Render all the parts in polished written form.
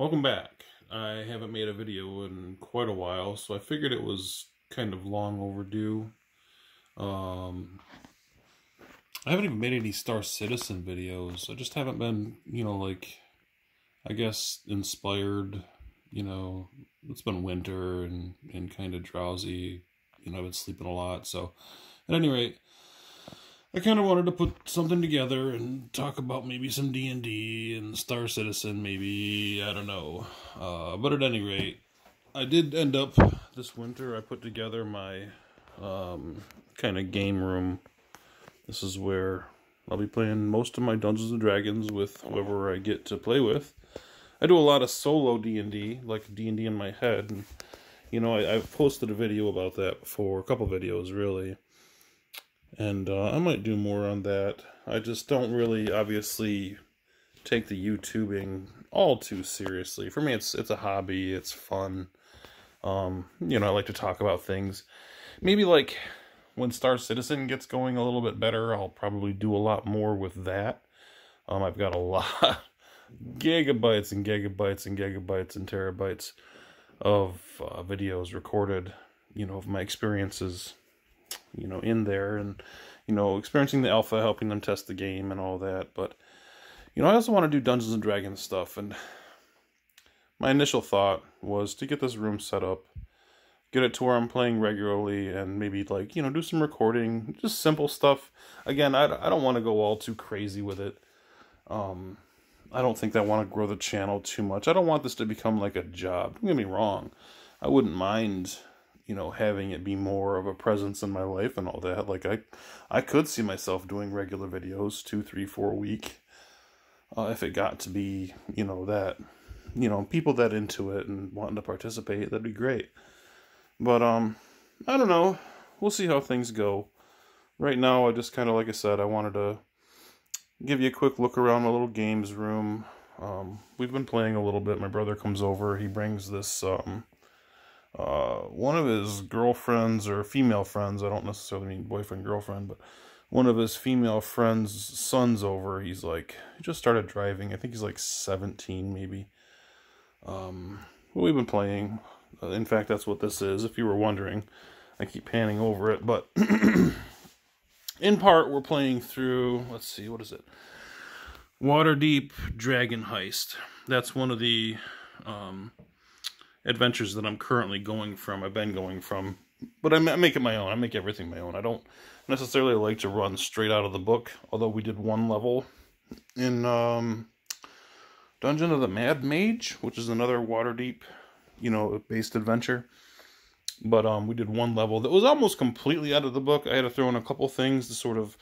Welcome back. I haven't made a video in quite a while, so I figured it was kind of long overdue. I haven't even made any Star Citizen videos. I just haven't been, I guess inspired. It's been winter and kind of drowsy. I've been sleeping a lot, so at any rate, I kind of wanted to put something together and talk about maybe some D&D and Star Citizen, maybe, I don't know. But at any rate, I did end up, this winter, I put together my kind of game room. This is where I'll be playing most of my Dungeons & Dragons with whoever I get to play with. I do a lot of solo D&D, like D&D in my head, and, I've posted a video about that before, a couple videos, really. And I might do more on that. I just don't really, obviously, take the YouTubing all too seriously. For me, it's a hobby. It's fun. I like to talk about things. Maybe, like, when Star Citizen gets going a little bit better, I'll probably do a lot more with that. I've got a lot, gigabytes and gigabytes and gigabytes and terabytes of videos recorded, of my experiences in there, and, experiencing the alpha, helping them test the game and all that. But, I also want to do Dungeons & Dragons stuff, and my initial thought was to get this room set up, get it to where I'm playing regularly, and maybe, like, do some recording, just simple stuff. Again, I don't want to go all too crazy with it. I don't think that I want to grow the channel too much. I don't want this to become like a job. Don't get me wrong. I wouldn't mind having it be more of a presence in my life and all that. Like, I could see myself doing regular videos, 2, 3, 4 a week, if it got to be, that, people that into it and wanting to participate, that'd be great. But, I don't know. We'll see how things go. Right now, I just kind of, like I said, I wanted to give you a quick look around my little games room. We've been playing a little bit. My brother comes over. He brings this, one of his girlfriends, or female friends, I don't necessarily mean boyfriend, girlfriend, but one of his female friends' sons over. He just started driving. I think he's like 17, maybe. We've been playing. In fact, that's what this is, if you were wondering. I keep panning over it, but in part, we're playing through, let's see, what is it? Waterdeep Dragon Heist. That's one of the adventures that I'm currently going from. I've been going from, but I make it my own. I make everything my own. I don't necessarily like to run straight out of the book, although we did one level in Dungeon of the Mad Mage, which is another Waterdeep, based adventure. But we did one level that was almost completely out of the book. I had to throw in a couple things to sort of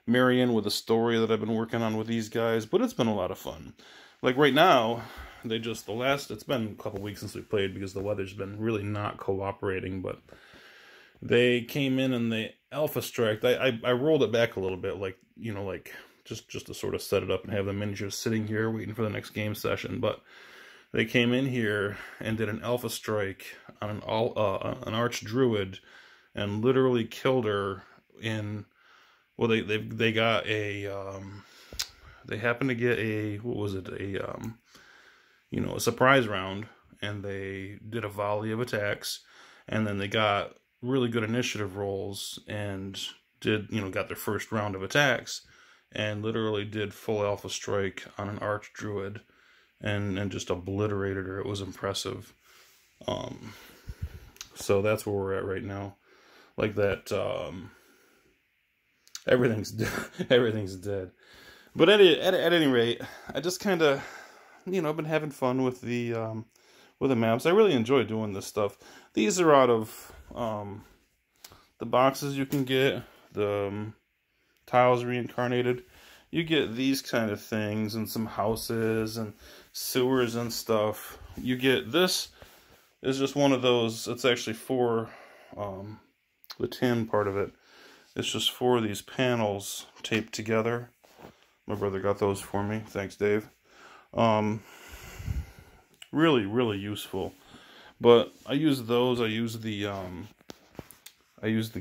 marry in with a story that I've been working on with these guys, but it's been a lot of fun. Like right now, it's been a couple weeks since we played because the weather's been really not cooperating, but they came in and they alpha striked. I rolled it back a little bit, just to sort of set it up and have the miniatures sitting here waiting for the next game session, but they came in here and did an alpha strike on an archdruid and literally killed her in, well, they got a, they happened to get a, what was it, a surprise round, and they did a volley of attacks, and then they got really good initiative rolls and got their first round of attacks, and literally did full alpha strike on an archdruid and just obliterated her. It was impressive. So that's where we're at right now. Like that, everything's dead. But at any rate, I just kind of, I've been having fun with the maps. I really enjoy doing this stuff. These are out of the boxes you can get, the tiles reincarnated. You get these kind of things and some houses and sewers and stuff. You get, this is just one of those. It's actually for the tin part of it. It's just 4 of these panels taped together. My brother got those for me. Thanks, Dave. Really, really useful. But I use those. I use the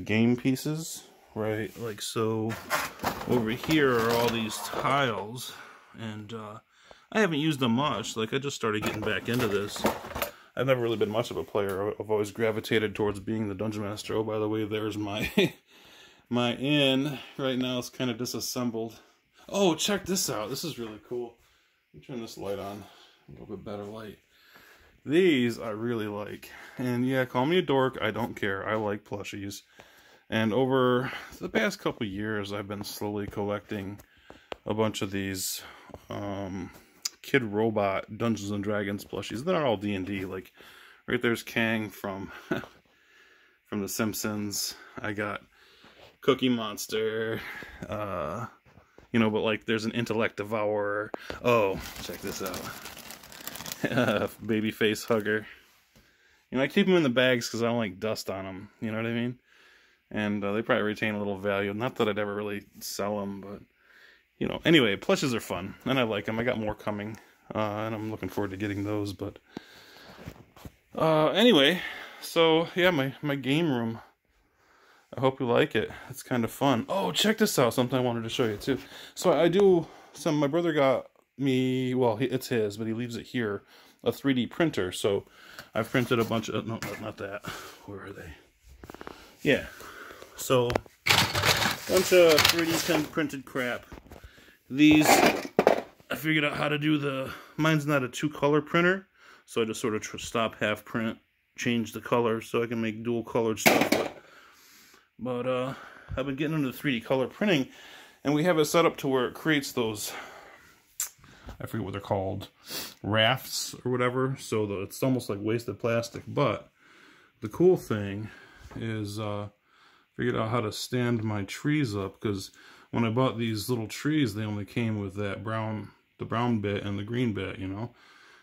game pieces, right? Like so. Over here are all these tiles, and I haven't used them much. Like, I just started getting back into this. I've never really been much of a player. I've always gravitated towards being the Dungeon Master. Oh, by the way, there's my my inn. Right now it's kind of disassembled. Oh, check this out. This is really cool. Let me turn this light on. A little bit better light. These I really like. And yeah, call me a dork. I don't care. I like plushies. And over the past couple years, I've been slowly collecting a bunch of these Kid Robot Dungeons and Dragons plushies. They're all D&D. Like, right there's Kang from from The Simpsons. I got Cookie Monster. You know, but like there's an Intellect Devourer. Oh, check this out. Babyface Hugger. You know, I keep them in the bags because I don't like dust on them. You know what I mean? And they probably retain a little value. Not that I'd ever really sell them, but, you know. Anyway, plushes are fun, and I like them. I got more coming, and I'm looking forward to getting those. But anyway, so, yeah, my game room. I hope you like it. It's kind of fun. Oh, check this out. Something I wanted to show you, too. So I do my brother got me, well, it's his, but he leaves it here, a 3D printer. So I've printed a bunch of, no, not that. Where are they? Yeah. So, bunch of 3D printed crap. These, I figured out how to do mine's not a 2-color printer. So I just sort of stop half print, change the color so I can make dual colored stuff. But I've been getting into 3D color printing, and we have it set up to where it creates those, I forget what they're called, rafts or whatever, so it's almost like wasted plastic. But the cool thing is figured out how to stand my trees up, because when I bought these little trees, they only came with that the brown bit and the green bit, you know.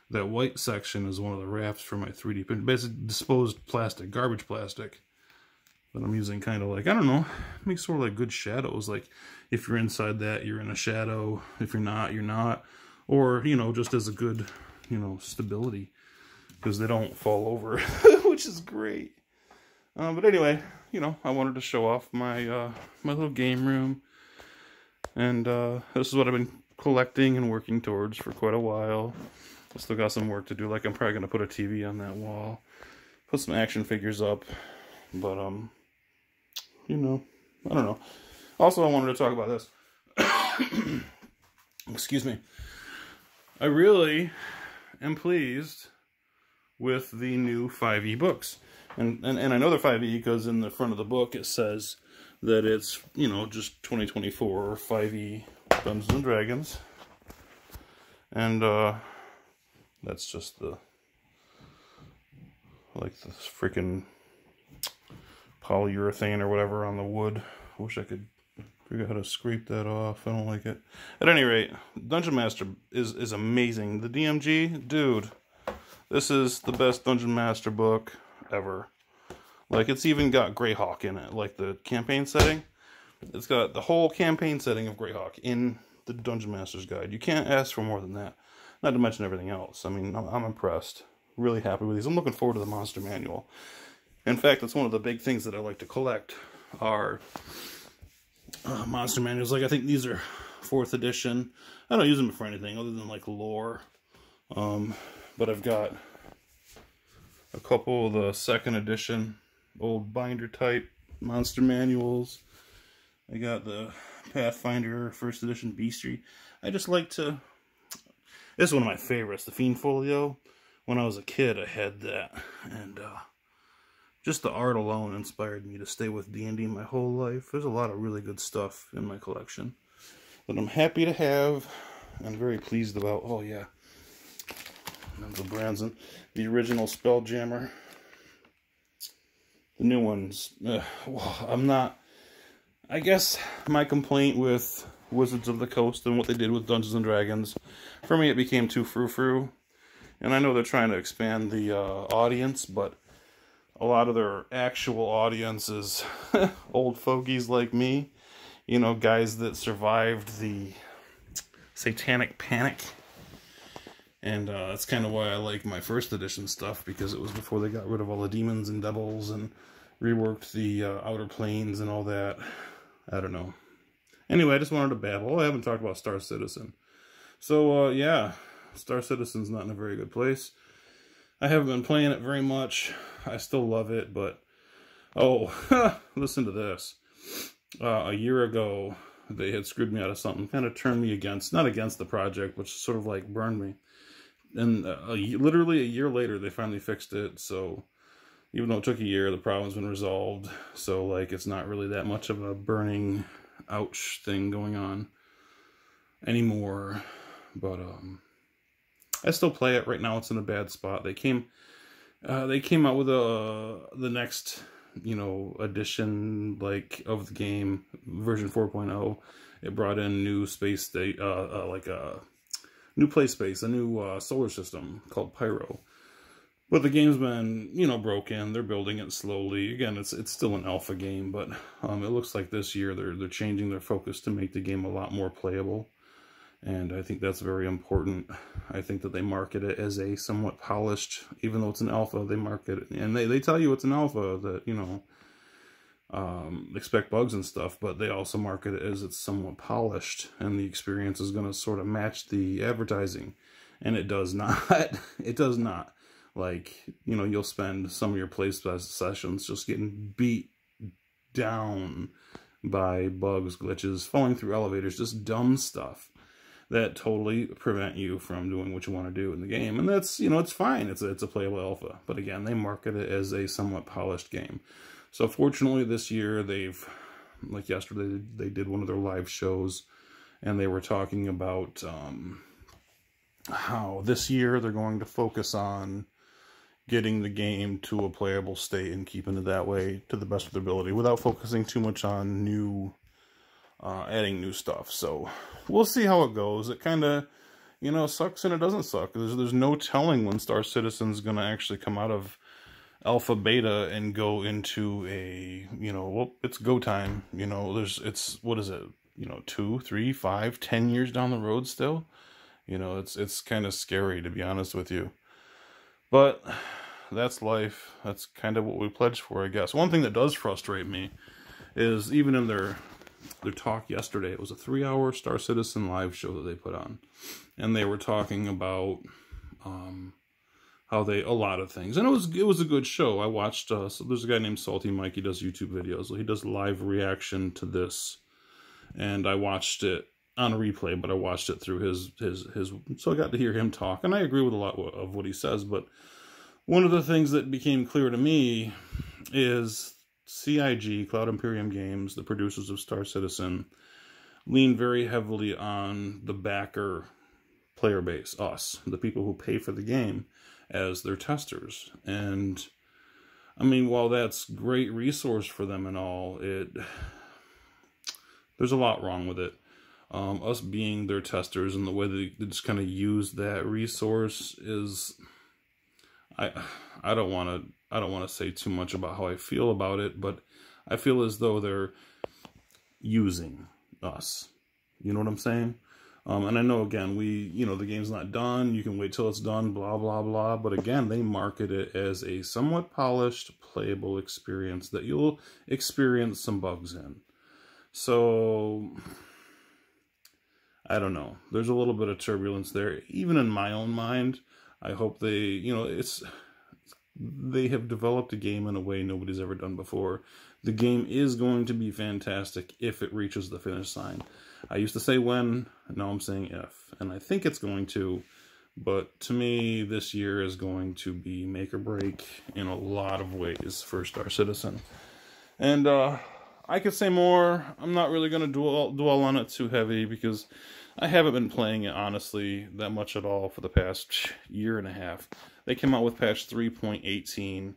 That white section is one of the rafts for my 3D print, basically disposed plastic, garbage plastic. That I'm using kind of like, I don't know, makes sort of like good shadows. Like, if you're inside that, you're in a shadow. If you're not, you're not. Or, you know, just as a good, you know, stability. Because they don't fall over, which is great. But anyway, you know, I wanted to show off my my little game room. And this is what I've been collecting and working towards for quite a while. I still got some work to do. Like, I'm probably going to put a TV on that wall. Put some action figures up. But, you know, I don't know. Also, I wanted to talk about this. Excuse me. I really am pleased with the new 5e books. And I know they're 5e because in the front of the book it says that it's, you know, just 2024 5e Dungeons and Dragons. And, that's just like the freaking polyurethane or whatever on the wood. I wish I could figure out how to scrape that off. I don't like it. At any rate, Dungeon Master is amazing. The DMG, dude, this is the best Dungeon Master book ever. Like, it's even got Greyhawk in it. Like, the campaign setting. It's got the whole campaign setting of Greyhawk in the Dungeon Master's Guide. You can't ask for more than that. Not to mention everything else. I mean, I'm impressed. Really happy with these. I'm looking forward to the Monster Manual. In fact, that's one of the big things that I like to collect are Monster Manuals. Like, I think these are 4th edition. I don't use them for anything other than, like, lore. But I've got a couple of the 2nd edition old binder type Monster Manuals. I got the Pathfinder 1st edition Bestiary. I just like to... This is one of my favorites, the Fiend Folio. When I was a kid, I had that. And just the art alone inspired me to stay with D&D my whole life. There's a lot of really good stuff in my collection that I'm happy to have and very pleased about. Oh, yeah. The Branson, the original Spelljammer. The new ones, well, I'm not... I guess my complaint with Wizards of the Coast and what they did with Dungeons and Dragons, for me it became too frou-frou. And I know they're trying to expand the audience, but a lot of their actual audience is old fogies like me. You know, guys that survived the Satanic Panic. And that's kind of why I like my 1st edition stuff, because it was before they got rid of all the demons and devils and reworked the Outer Planes and all that. I don't know. Anyway, I just wanted to babble. Oh, I haven't talked about Star Citizen. So, yeah, Star Citizen's not in a very good place. I haven't been playing it very much. I still love it, but... Oh, listen to this. A year ago, they had screwed me out of something. Kind of turned me against... Not against the project, which sort of like burned me. And literally a year later, they finally fixed it, so... Even though it took a year, the problem's been resolved. So, like, it's not really that much of a burning ouch thing going on anymore. But, I still play it. Right now, it's in a bad spot. They came out with the next, you know, edition, like, of the game, version 4.0. It brought in new space state, like a new play space, a new solar system called Pyro. But the game's been, you know, broken. They're building it slowly. Again, it's still an alpha game, but it looks like this year they're changing their focus to make the game a lot more playable. And I think that's very important. I think that they market it as a somewhat polished, even though it's an alpha, they market it. And they tell you it's an alpha, that, you know, expect bugs and stuff, but they also market it as it's somewhat polished, and the experience is going to sort of match the advertising. And it does not. It does not. Like, you know, you'll spend some of your play sessions just getting beat down by bugs, glitches, falling through elevators, just dumb stuff that totally prevent you from doing what you want to do in the game. And that's, you know, it's fine. It's a playable alpha. But again, they market it as a somewhat polished game. So fortunately this year they've, like yesterday, they did one of their live shows, and they were talking about how this year they're going to focus on getting the game to a playable state and keeping it that way to the best of their ability without focusing too much on new, adding new stuff. So we'll see how it goes. It kind of, you know, sucks and it doesn't suck. There's no telling when Star Citizen's going to actually come out of alpha beta and go into a, you know, well, it's go time. You know, it's, what is it? You know, 2, 3, 5, 10 years down the road still. You know, it's kind of scary, to be honest with you. But that's life. That's kind of what we pledged for, I guess. One thing that does frustrate me is even in their talk yesterday, it was a 3-hour Star Citizen live show that they put on. And they were talking about how a lot of things. And it was a good show. I watched, so there's a guy named Salty Mike. He does YouTube videos. He does live reaction to this. And I watched it on a replay, but I watched it through his, so I got to hear him talk, and I agree with a lot of what he says, but one of the things that became clear to me is CIG, Cloud Imperium Games, the producers of Star Citizen, lean very heavily on the backer player base, us, the people who pay for the game, as their testers. And, I mean, while that's great resource for them and all, there's a lot wrong with it. Us being their testers and the way they just kind of use that resource is, I don't want to say too much about how I feel about it, but I feel as though they're using us. You know what I'm saying? And I know, again, you know, the game's not done. You can wait till it's done, blah, blah, blah. But again, they market it as a somewhat polished, playable experience that you'll experience some bugs in. So I don't know. There's a little bit of turbulence there. Even in my own mind, I hope they, you know, they have developed a game in a way nobody's ever done before. The game is going to be fantastic if it reaches the finish line. I used to say when, now I'm saying if. And I think it's going to, but to me, this year is going to be make or break in a lot of ways for Star Citizen. And, I could say more. I'm not really going to dwell on it too heavy because I haven't been playing it, honestly, that much at all for the past year and a half. They came out with patch 3.18,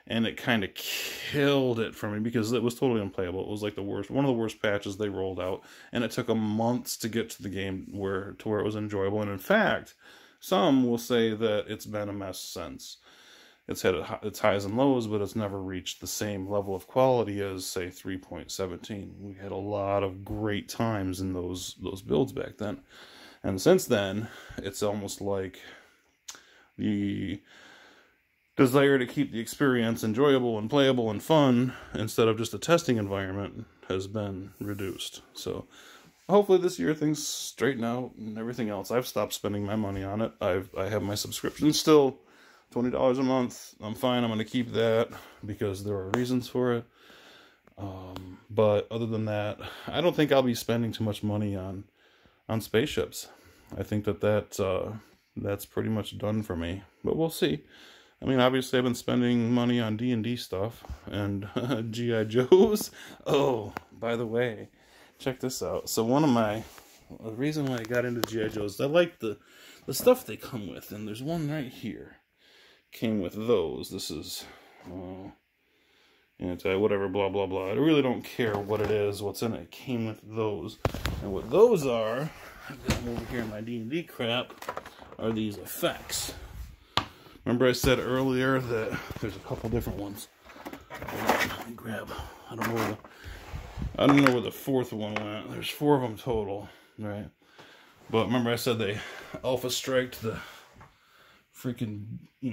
and it kind of killed it for me because it was totally unplayable. It was like one of the worst patches they rolled out, and it took a month to get to the game where it was enjoyable. And in fact, some will say that it's been a mess since. It's had its highs and lows, but it's never reached the same level of quality as, say, 3.17. We had a lot of great times in those builds back then. And since then, it's almost like the desire to keep the experience enjoyable and playable and fun instead of just a testing environment has been reduced. So hopefully this year things straighten out and everything else. I've stopped spending my money on it. I have my subscription still, $20 a month. I'm fine. I'm going to keep that because there are reasons for it. But other than that, I don't think I'll be spending too much money on spaceships. I think that's pretty much done for me. But we'll see. I mean, obviously I've been spending money on D&D stuff and G.I. Joes. Oh, by the way, check this out. So the reason why I got into G.I. Joes, I like the stuff they come with. And there's one right here. Came with those. This is, whatever, blah, blah, blah. I really don't care what it is, what's in it. It came with those. And what those are, I've got them over here in my D&D crap, are these effects. Remember I said earlier that there's a couple different ones. Let me grab, I don't know where the fourth one went. There's 4 of them total, right? But remember I said they alpha striked the freaking,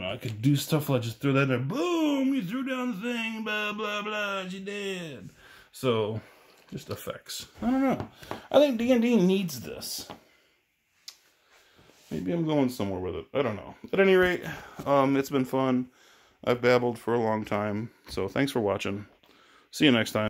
I could do stuff like just throw that in there, boom, you threw down the thing, blah, blah, blah, she did. So, just effects. I don't know. I think D&D needs this. Maybe I'm going somewhere with it. I don't know. At any rate, it's been fun. I've babbled for a long time. So, thanks for watching. See you next time.